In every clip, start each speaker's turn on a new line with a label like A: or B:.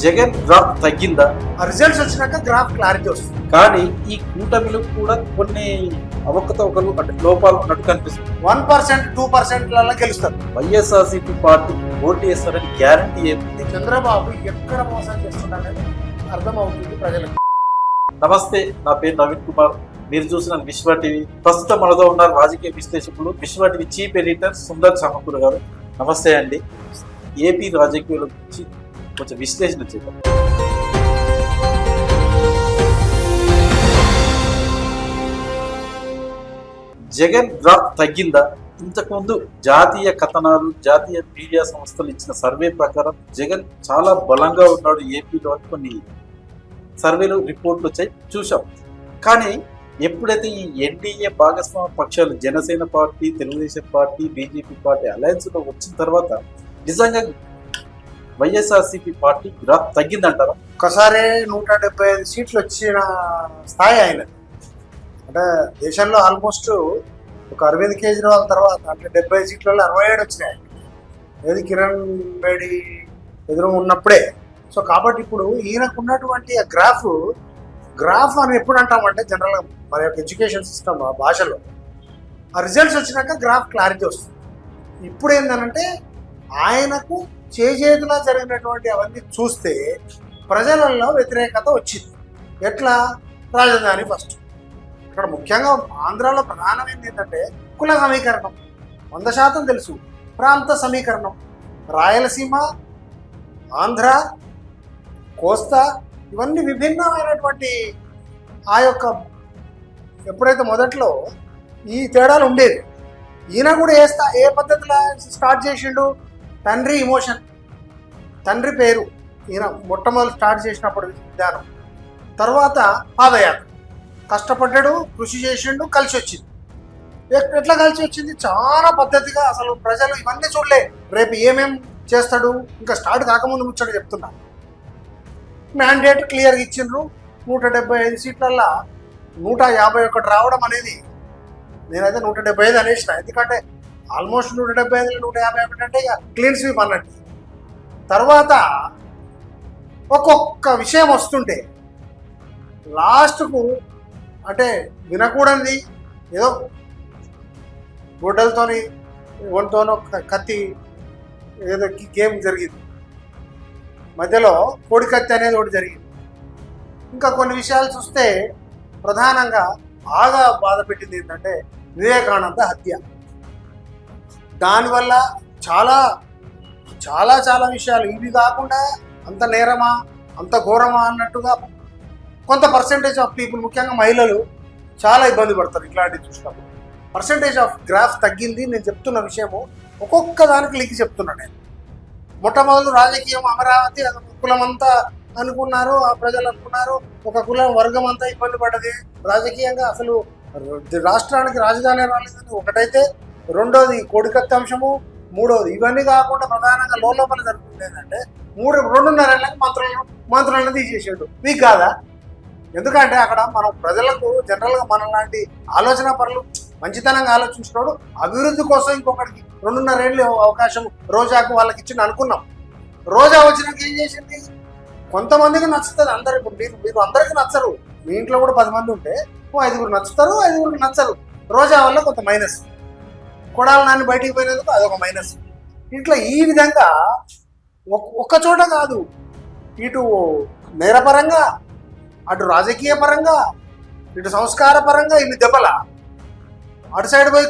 A: Jagan graph తగ్గిందా?
B: ఆ results వచ్చినాక గ్రాఫ్ క్లారిటీ వస్తుంది.
A: కానీ ఈ కూటమిలో కూడా కొన్ని అవకతవకలు అంటే లోపాలు ఉన్నట్టు కనిపిస్తుంది.
B: 1% 2% గెలుస్తారు.
A: వైఎస్ఆర్సీపీ పార్టీ ఓటు వేస్తారని గ్యారంటీ ఏముంది?
B: చంద్రబాబు ఎక్కడ మోసం చేస్తున్నాడని అర్థమవుతుంది ప్రజలకు.
A: నమస్తే, నా పేరు నవీన్ కుమార్. మీరు చూసిన విశ్వ టీవీ. ప్రస్తుతం మనతో ఉన్నారు రాజకీయ విశ్లేషకులు విశ్వ టీవీ చీఫ్ ఎడిటర్ సుందర్ చమకూర్ గారు. నమస్తే అండి. ఏపీ రాజకీయాల గురించి కొంచెం విశ్లేషణ చేద్దాం. జగన్ గ్రాఫ్ తగ్గిందా? ఇంతకుముందు జాతీయ కథనాలు, జాతీయ మీడియా సంస్థలు ఇచ్చిన సర్వే ప్రకారం జగన్ చాలా బలంగా ఉన్నాడు ఏపీలో అని కొన్ని సర్వేలు రిపోర్ట్లు వచ్చాయి, చూసాం. కానీ ఎప్పుడైతే ఈ ఎన్డీఏ భాగస్వామ్య పక్షాలు Janasena party, Telugu Desam party, BJP party అలయన్స్లో వచ్చిన తర్వాత నిజంగా వైఎస్ఆర్సీపీ పార్టీ గ్రాఫ్ తగ్గిందంటారా?
B: ఒకసారి 175 సీట్లు వచ్చిన స్థాయి ఆయన. అంటే దేశంలో ఆల్మోస్ట్ ఒక అరవింద్ కేజ్రీవాల్ తర్వాత అంటే 70 సీట్లలో 67 వచ్చినాయి. ఏది కిరణ్ బేడి ఎదురు ఉన్నప్పుడే. సో కాబట్టి ఇప్పుడు ఈయనకు ఉన్నటువంటి ఆ గ్రాఫ్ అని ఎప్పుడు అంటామంటే జనరల్గా మన యొక్క ఎడ్యుకేషన్ సిస్టమ్ భాషలో ఆ రిజల్ట్స్ వచ్చినాక గ్రాఫ్ క్లారిటీ వస్తుంది. ఇప్పుడు ఏంటంటే ఆయనకు చేజేతులా జరిగినటువంటి అవన్నీ చూస్తే ప్రజలలో వ్యతిరేకత వచ్చింది. ఎట్లా? రాజధాని ఫస్ట్. ఇక్కడ ముఖ్యంగా ఆంధ్రాలో ప్రధానమైనది ఏంటంటే కుల సమీకరణం 100% తెలుసు. ప్రాంత సమీకరణం, రాయలసీమ, ఆంధ్ర, కోస్తా ఇవన్నీ విభిన్నమైనటువంటి ఆ యొక్క ఎప్పుడైతే మొదట్లో ఈ తేడాలు ఉండేది. ఈయన కూడా ఏ పద్ధతిలో స్టార్ట్ చేసిండు? తండ్రి ఇమోషన్, తండ్రి పేరు ఈయన మొట్టమొదటి స్టార్ట్ చేసినప్పుడు విధానం. తర్వాత పాదయాత్ర, కష్టపడ్డాడు, కృషి చేసిండు, కలిసి వచ్చింది. ఎట్లా కలిసి వచ్చింది? చాలా పద్ధతిగా. అసలు ప్రజలు ఇవన్నీ చూడలే. రేపు ఏమేం చేస్తాడు ఇంకా స్టార్ట్ కాకముందు ముచ్చట చెప్తున్నా. మ్యాండేట్ క్లియర్గా ఇచ్చిండ్రు. 175 సీట్లల్లో 151 రావడం అనేది, నేనైతే 175 అనేసిన. ఎందుకంటే ఆల్మోస్ట్ 175 151 అంటే ఇక క్లీన్ స్వీప్ అన్నట్టు. తర్వాత ఒక్కొక్క విషయం వస్తుంటే లాస్ట్కు అంటే వినకూడనిది ఏదో గొడ్డలతోని ఒంటితోనో కత్తి ఏదో గేమ్ జరిగింది. మధ్యలో కోడి కత్తి అనేది ఒకటి జరిగింది. ఇంకా కొన్ని విషయాలు చూస్తే ప్రధానంగా బాగా బాధ పెట్టింది ఏంటంటే వివేకానంద హత్య. దానివల్ల చాలా చాలా చాలా విషయాలు ఇవి కాకుండా అంత నేరమా, అంత ఘోరమా అన్నట్టుగా కొంత పర్సెంటేజ్ ఆఫ్ పీపుల్, ముఖ్యంగా మహిళలు చాలా ఇబ్బంది పడతారు ఇట్లాంటివి చూసినప్పుడు. పర్సెంటేజ్ ఆఫ్ గ్రాఫ్ తగ్గింది. నేను చెప్తున్న విషయము ఒక్కొక్క దానికి లింక్ చెప్తున్నా. నేను మొట్టమొదటి రాజకీయం అమరావతి కులం అంతా అనుకున్నారు, ఆ ప్రజలు అనుకున్నారు, ఒక కులం వర్గం అంతా ఇబ్బంది పడ్డది రాజకీయంగా. అసలు రాష్ట్రానికి రాజధాని రాలేదని ఒకటైతే, రెండోది కోడికత్తి అంశము, మూడోది ఇవన్నీ కాకుండా ప్రధానంగా లోపల జరుగుతుంది ఏంటంటే 2.5 ఏళ్ళకి మంత్రులను తీసేసాడు. మీకు కాదా? ఎందుకంటే అక్కడ మనం ప్రజలకు జనరల్గా మన లాంటి ఆలోచన పనులు మంచితనంగా ఆలోచించినోడు అభివృద్ధి కోసం ఇంకొకటికి 2.5 ఏళ్ళు అవకాశం రోజాకు వాళ్ళకి ఇచ్చింది అనుకున్నాం. రోజా వచ్చినాక ఏం చేసింది? కొంతమందికి నచ్చుతుంది. అందరు ఇప్పుడు మీరు అందరికీ నచ్చరు. మీ ఇంట్లో కూడా 10 మంది ఉంటే 5గురు నచ్చుతారు, 5గురికి నచ్చరు. రోజా వల్ల కొంత మైనస్. కొడాలి నాన్ని బయటికి పోయినందుకు అదొక మైనస్. ఇట్లా ఈ విధంగా ఒక్క చోట కాదు, ఇటు నేరపరంగా, అటు రాజకీయ పరంగా, ఇటు సంస్కార పరంగా ఇన్ని దెబ్బల. అటు సైడ్ పోయి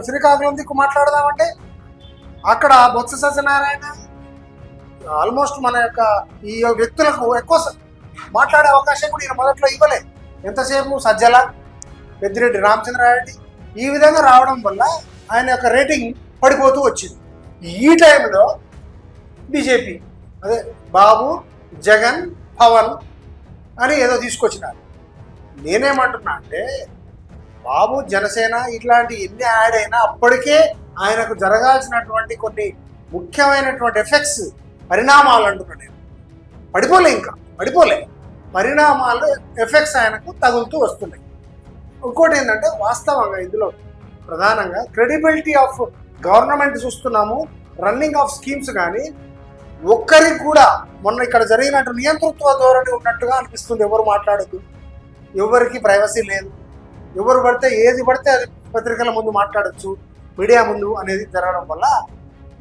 B: శ్రీకాకుళం దిక్కు మాట్లాడదామంటే అక్కడ బొత్స సత్యనారాయణ ఆల్మోస్ట్ మన యొక్క ఈ వ్యక్తులకు ఎక్కువ మాట్లాడే అవకాశం కూడా ఈయన మొదట్లో ఇవ్వలే. ఎంతసేపు సజ్జల, పెద్దిరెడ్డి రామచంద్రారెడ్డి ఈ విధంగా రావడం వల్ల ఆయన యొక్క రేటింగ్ పడిపోతూ వచ్చింది. ఈ టైంలో బీజేపీ అదే బాబు, జగన్, పవన్ అని ఏదో తీసుకొచ్చినారు. నేనేమంటున్నా అంటే బాబు, జనసేన ఇట్లాంటి ఎన్ని యాడ్ అయినా అప్పటికే ఆయనకు జరగాల్సినటువంటి కొన్ని ముఖ్యమైనటువంటి ఎఫెక్ట్స్, పరిణామాలు అంటున్నా నేను. పడిపోలే పరిణామాలు, ఎఫెక్ట్స్ ఆయనకు తగులుతూ వస్తున్నాయి. ఇంకోటి ఏంటంటే వాస్తవంగా ఇందులో ప్రధానంగా క్రెడిబిలిటీ ఆఫ్ గవర్నమెంట్ చూస్తున్నాము, రన్నింగ్ ఆఫ్ స్కీమ్స్ కానీ ఒక్కరికి కూడా మొన్న ఇక్కడ జరిగినట్టు నియంతృత్వ ధోరణి ఉన్నట్టుగా అనిపిస్తుంది. ఎవరు మాట్లాడద్దు, ఎవరికి ప్రైవసీ లేదు, ఎవరు పడితే ఏది పడితే అది పత్రికల ముందు మాట్లాడచ్చు, మీడియా ముందు అనేది జరగడం వల్ల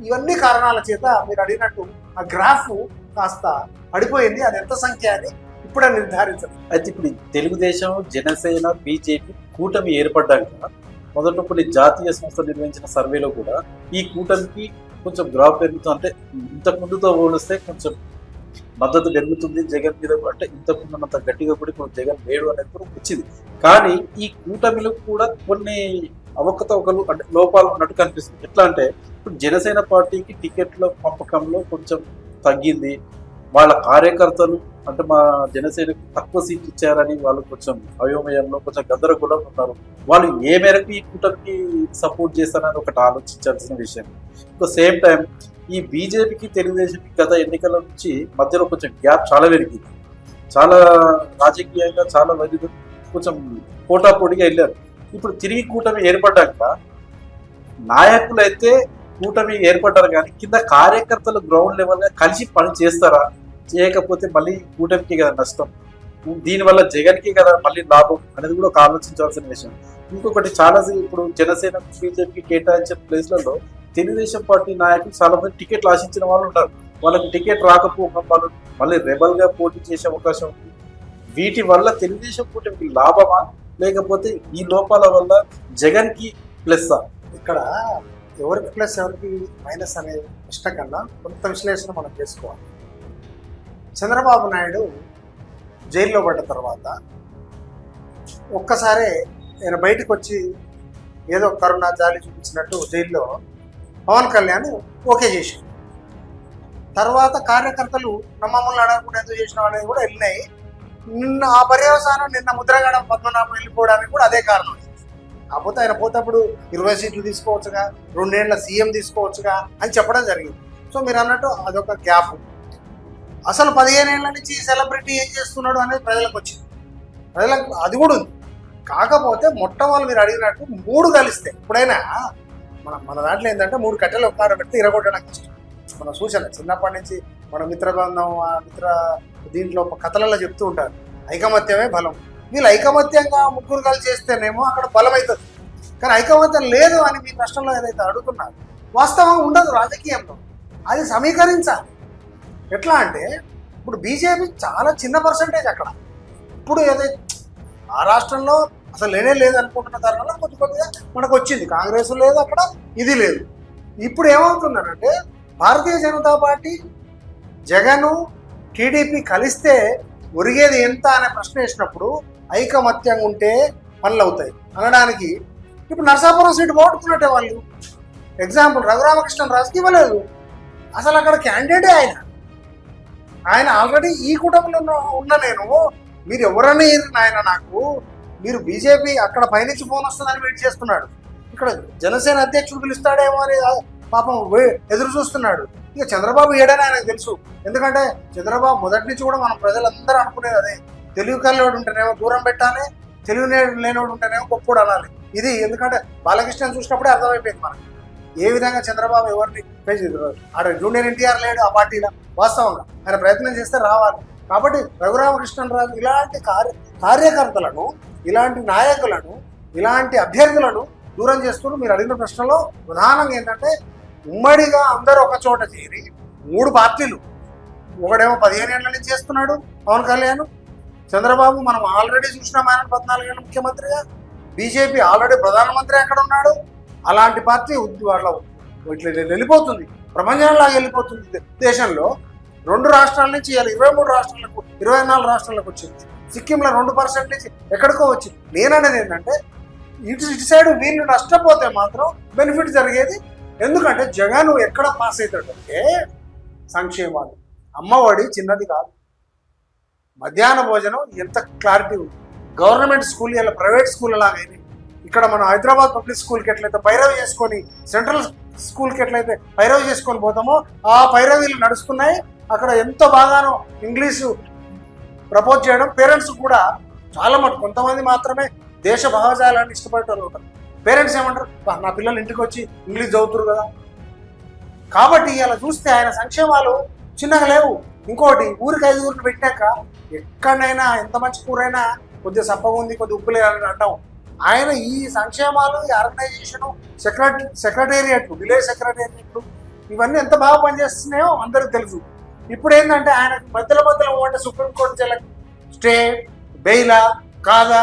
B: ఇవన్నీ కారణాల చేత మీరు అడిగినట్టు ఆ గ్రాఫ్ కాస్త పడిపోయింది. అది ఎంత సంఖ్య అని ఇప్పుడే నిర్ధారించదు.
A: అయితే ఇప్పుడు తెలుగుదేశం, జనసేన, బీజేపీ కూటమి ఏర్పడ్డాక మొదట కొన్ని జాతీయ సంస్థలు నిర్వహించిన సర్వేలో కూడా ఈ కూటమికి కొంచెం గ్రాఫ్ పెరుగుతుంది. అంటే ఇంతకు ముందుతో పోలిస్తే కొంచెం మద్దతు పెరుగుతుంది జగన్ మీద. అంటే ఇంతకు ఉన్నంత గట్టిగా కూడా ఇప్పుడు జగన్ లేడు అనేది కూడా వచ్చింది. కానీ ఈ కూటమిలో కూడా కొన్ని అవకతవకలు అంటే లోపాలు ఉన్నట్టు కనిపిస్తుంది. ఎట్లా అంటే ఇప్పుడు జనసేన పార్టీకి టికెట్ల పంపకంలో కొంచెం తగ్గింది. వాళ్ళ కార్యకర్తలు అంటే మా జనసేనకు తక్కువ సీట్లు ఇచ్చారని వాళ్ళు కొంచెం అయోమయంలో కొంచెం గందరగోళంగా ఉన్నారు. వాళ్ళు ఏ మేరకు ఈ కూటమికి సపోర్ట్ చేస్తారని ఒకటి ఆలోచించాల్సిన విషయం. అట్ ద సేమ్ టైం ఈ బీజేపీకి తెలుగుదేశంకి గత ఎన్నికల నుంచి మధ్యలో కొంచెం గ్యాప్ చాలా పెరిగింది. చాలా రాజకీయంగా చాలా మంది కొంచెం పోటాపోటీగా వెళ్ళారు. ఇప్పుడు తిరిగి కూటమి ఏర్పడ్డాక నాయకులు అయితే కూటమి ఏర్పడ్డారు కానీ కింద కార్యకర్తలు గ్రౌండ్ లెవెల్గా కలిసి పని చేస్తారా? చేయకపోతే మళ్ళీ కూటమికి కదా నష్టం, దీనివల్ల జగన్కి కదా మళ్ళీ లాభం అనేది కూడా ఒక ఆలోచించాల్సిన విషయం. ఇంకొకటి చాలా ఇప్పుడు జనసేన బీజేపీకి కేటాయించిన ప్లేస్లలో తెలుగుదేశం పార్టీ నాయకులు చాలా మంది టికెట్లు ఆశించిన వాళ్ళు ఉంటారు. వాళ్ళకి టికెట్ రాకపోవడం వాళ్ళు మళ్ళీ రెబల్గా పోటీ చేసే అవకాశం ఉంది. వీటి వల్ల తెలుగుదేశం కూటమికి లాభమా లేకపోతే ఈ లోపాల వల్ల జగన్కి ప్లస్సా?
B: ఇక్కడ ఎవరికి ప్లస్ ఎవరికి మైనస్ అనే ప్రశ్న కన్నా కొంత విశ్లేషణ మనం చేసుకోవాలి. చంద్రబాబు నాయుడు జైల్లో పడ్డ తర్వాత ఒక్కసారే ఆయన బయటకు వచ్చి ఏదో కరుణ జాలి చూపించినట్టు జైల్లో పవన్ కళ్యాణ్ ఓకే చేశారు. తర్వాత కార్యకర్తలు మమ్మల్ని అడగకుండా ఎందుకు చేసినాం అనేది కూడా వెళ్ళినాయి. నిన్న ఆ పర్యవసానం నిన్న ముద్రగడం పద్మనాభం వెళ్ళిపోవడానికి కూడా అదే కారణం. కాకపోతే ఆయన పోతప్పుడు 20 సీట్లు తీసుకోవచ్చుగా, 2 ఏళ్ల సీఎం తీసుకోవచ్చుగా అని చెప్పడం జరిగింది. సో మీరు అన్నట్టు అదొక గ్యాప్. అసలు 15 ఏళ్ల నుంచి సెలబ్రిటీ ఏం చేస్తున్నాడు అనేది ప్రజలకు వచ్చింది. ప్రజలకు అది కూడా ఉంది. కాకపోతే మొట్టమొదటి మీరు అడిగినట్టు 3 కలిస్తే ఎప్పుడైనా మన దాంట్లో ఏంటంటే 3 కట్టెలు ఒక్కసారి పెడితే ఇరగొట్టడానికి ఇష్టం. మన సూచన చిన్నప్పటి నుంచి మన మిత్రబంధం మిత్ర దీంట్లో కథలలో చెప్తూ ఉంటారు, ఐకమత్యమే బలం. వీళ్ళు ఐకమత్యంగా 3 కలిసి చేస్తేనేమో అక్కడ బలం అవుతుంది. కానీ ఐకమత్యం లేదు అని మీ ప్రశ్నలో ఏదైతే అడుగుతున్నారు వాస్తవం ఉండదు రాజకీయంలో. అది సమీకరించాలి. ఎట్లా అంటే ఇప్పుడు బీజేపీ చాలా చిన్న పర్సంటేజ్ అక్కడ. ఇప్పుడు ఏదైతే ఆ రాష్ట్రంలో అసలు లేనే లేదు అనుకుంటున్న తరుణంలో కొద్దిగా మనకు వచ్చింది. కాంగ్రెస్ లేదు అక్కడ, ఇది లేదు. ఇప్పుడు ఏమవుతుందనంటే భారతీయ జనతా పార్టీ, జగను, టీడీపీ కలిస్తే ఒరిగేది ఎంత అనే ప్రశ్న వేసినప్పుడు ఐకమత్యంగా ఉంటే పనులు అవుతాయి అనడానికి ఇప్పుడు నరసాపురం సీటు పోగొట్టుకున్నట్టే వాళ్ళు. ఎగ్జాంపుల్ రఘురామకృష్ణరాజుకి ఇవ్వలేదు. అసలు అక్కడ క్యాండిడేటే ఆయన ఆల్రెడీ ఈ కుటుంబంలో ఉన్న నేను, మీరు ఎవరని ఆయన నాకు, మీరు బీజేపీ అక్కడ పైనుంచి ఫోన్ వస్తుందని వెయిట్ చేస్తున్నాడు. ఇక్కడ జనసేన అధ్యక్షుడు పిలుస్తాడేమో అని పాపం ఎదురు చూస్తున్నాడు. ఇక చంద్రబాబు ఏడని ఆయనకు తెలుసు. ఎందుకంటే చంద్రబాబు మొదటి నుంచి కూడా మనం ప్రజలందరూ అనుకునేది అదే, తెలివి కల్లోడు ఉంటేనేమో దూరం పెట్టాలి, తెలివి లేనివాడు ఉంటేనేమో గొప్పోడు అనాలి. ఇది ఎందుకంటే బాలకృష్ణని చూసినప్పుడే అర్థమైపోయింది మనకి ఏ విధంగా చంద్రబాబు ఎవరిని ఆడ జూనియర్ ఎన్టీఆర్ లేడు ఆ పార్టీలో. వాస్తవంగా ఆయన ప్రయత్నం చేస్తే రావాలి. కాబట్టి రఘురామకృష్ణరాజు ఇలాంటి కార్యకర్తలను, ఇలాంటి నాయకులను, ఇలాంటి అభ్యర్థులను దూరం చేస్తూ మీరు అడిగిన ప్రశ్నలో ప్రధానంగా ఏంటంటే ఉమ్మడిగా అందరూ ఒక చోట చేరి 3 పార్టీలు, ఒకడేమో 15 ఏళ్ల నుంచి చేస్తున్నాడు పవన్ కళ్యాణ్, చంద్రబాబు మనం ఆల్రెడీ చూసినాం ఆయన 14 ఏళ్ళ ముఖ్యమంత్రిగా, బీజేపీ ఆల్రెడీ ప్రధానమంత్రి అక్కడ ఉన్నాడు. అలాంటి పార్టీ వాళ్ళ ఇట్లా వెళ్ళిపోతుంది, ప్రపంచంలాగా వెళ్ళిపోతుంది. దేశంలో 2 రాష్ట్రాల నుంచి 23 రాష్ట్రాలకు 24 రాష్ట్రాలకు వచ్చింది. సిక్కింలో 2% నుంచి ఎక్కడికో వచ్చింది. నేననేది ఏంటంటే ఇటు సైడ్ వీళ్ళు నష్టపోతే మాత్రం బెనిఫిట్ జరిగేది. ఎందుకంటే జగన్ ఎక్కడ పాస్ అవుతాడంటే సంక్షేమాలు, అమ్మఒడి చిన్నది కాదు, మధ్యాహ్న భోజనం ఎంత క్లారిటీ ఉంది, గవర్నమెంట్ స్కూల్ ఇలా ప్రైవేట్ స్కూల్ లాగా. ఇక్కడ మనం హైదరాబాద్ పబ్లిక్ స్కూల్కి ఎట్లయితే పైరవి చేసుకొని, సెంట్రల్ స్కూల్కి ఎట్లయితే పైరవి చేసుకొని పోతామో ఆ పైరవీలు నడుస్తున్నాయి. అక్కడ ఎంత బాగానో ఇంగ్లీషు ప్రపోజ్ చేయడం, పేరెంట్స్ కూడా చాలా మటుకు కొంతమంది మాత్రమే దేశ భావజాలాన్ని ఇష్టపడేటోళ్ళు ఉంటారు. పేరెంట్స్ ఏమంటారు, నా పిల్లలు ఇంటికి వచ్చి ఇంగ్లీష్ చదువుతారు కదా. కాబట్టి ఇలా చూస్తే ఆయన సంక్షేమాలు చిన్నగా లేవు. ఇంకోటి ఊరికి 5 పెట్టాక ఎక్కడైనా ఎంత మంచి కూరైనా కొద్దిగా సప్పగా ఉంది, కొద్దిగా ఉప్పు లేదని అంటాం. ఆయన ఈ సంక్షేమాలు, ఈ ఆర్గనైజేషను, సెక్రటేరియట్, విలేజ్ సెక్రటేరియట్లు ఇవన్నీ ఎంత బాగా పనిచేస్తున్నాయో అందరికి తెలుసు. ఇప్పుడు ఏంటంటే ఆయన మధ్యలో అంటే సుప్రీంకోర్టు స్టే, బెయిలా కాదా,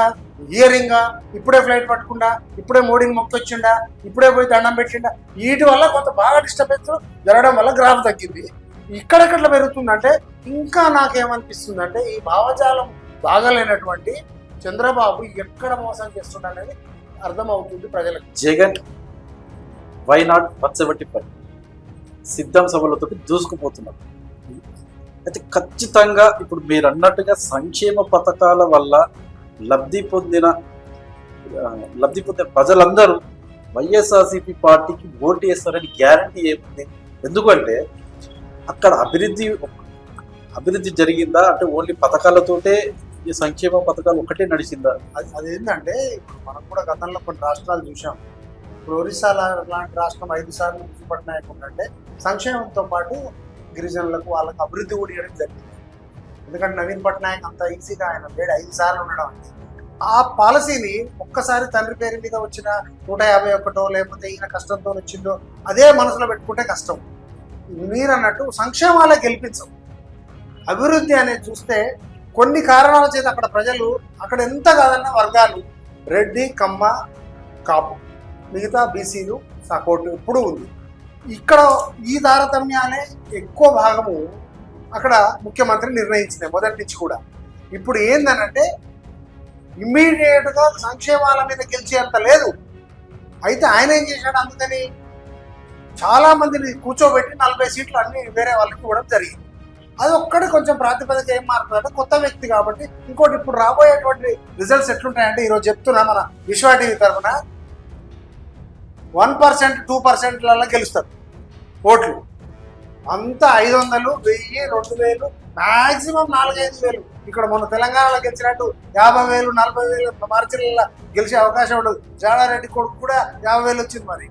B: హియరింగా, ఇప్పుడే ఫ్లైట్ పట్టకుండా, ఇప్పుడే మోడీని మొక్కొచ్చిండా, ఇప్పుడే పోయి దండం పెట్టిండా, వీటి వల్ల కొంత బాగా డిస్టర్బెన్స్ జరగడం వల్ల గ్రాఫ్ తగ్గింది. ఇక్కడెక్కడ పెరుగుతుందంటే ఇంకా నాకేమనిపిస్తుందంటే ఈ భావజాలం బాగాలేనటువంటి చంద్రబాబు ఎక్కడ మోసం చేస్తుండ అనేది అర్థమవుతుంది ప్రజలకు.
A: జగన్ వైనాట్ 175 సిద్ధం సభలతో దూసుకుపోతున్నారు. అయితే ఖచ్చితంగా ఇప్పుడు మీరు అన్నట్టుగా సంక్షేమ పథకాల వల్ల లబ్ధి పొందిన ప్రజలందరూ వైఎస్ఆర్సీపీ పార్టీకి ఓటు వేస్తారని గ్యారంటీ ఏముంది? ఎందుకంటే అక్కడ అభివృద్ధి జరిగిందా అంటే ఓన్లీ పథకాలతోటే ఈ సంక్షేమ పథకాలు ఒకటే నడిచిందా?
B: అదేంటంటే ఇప్పుడు మనం కూడా గతంలో కొన్ని రాష్ట్రాలు చూసాం. ఇప్పుడు ఒరిస్సా లాంటి రాష్ట్రం 5 సార్లు పట్నాయకు ఉందంటే సంక్షేమంతో పాటు గిరిజనులకు వాళ్ళకు అభివృద్ధి కూడా ఇవ్వడం జరిగింది. ఎందుకంటే నవీన్ పట్నాయక్ అంత ఈజీగా ఆయన వేడి 5 సార్లు ఉండడం అంటే ఆ పాలసీని ఒక్కసారి తండ్రి పేరు మీద వచ్చిన 151 లేకపోతే ఈయన కష్టంతో వచ్చిందో అదే మనసులో పెట్టుకుంటే కష్టం. మీరు అన్నట్టు సంక్షేమాలే గెలిపించవు. అభివృద్ధి అనేది చూస్తే కొన్ని కారణాల చేత అక్కడ ప్రజలు అక్కడ ఎంత కాదన్న వర్గాలు రెడ్డి, కమ్మ, కాపు, మిగతా బీసీలు సపోర్టు ఎప్పుడూ ఉంది. ఇక్కడ ఈ తారతమ్యాలే ఎక్కువ భాగము అక్కడ ముఖ్యమంత్రి నిర్ణయించినాయి మొదటి నుంచి కూడా. ఇప్పుడు ఏందనంటే ఇమ్మీడియట్గా సంక్షేమాల మీద గెలిచేంత లేదు. అయితే ఆయన ఏం చేశాడు, అందుకని చాలా మందిని కూర్చోబెట్టి 40 సీట్లు అన్ని వేరే వాళ్ళకి ఇవ్వడం జరిగింది. అది ఒక్కటి కొంచెం ప్రాతిపదిక ఏం మారుతుందంటే కొత్త వ్యక్తి కాబట్టి. ఇంకోటి ఇప్పుడు రాబోయేటువంటి రిజల్ట్స్ ఎట్లుంటాయంటే ఈరోజు చెప్తున్నా మన విశ్వ టీవీ తరఫున 1%, 2% గెలుస్తారు ఓట్లు. అంతా 500, 1000, 2000, మాక్సిమం 4-5 ఇక్కడ మొన్న తెలంగాణలో గెలిచినట్టు 50,000, 40,000 మార్చిలలో గెలిచే అవకాశం ఉండదు. జాడారెడ్డి కొడుకు కూడా 50,000 వచ్చింది మరి.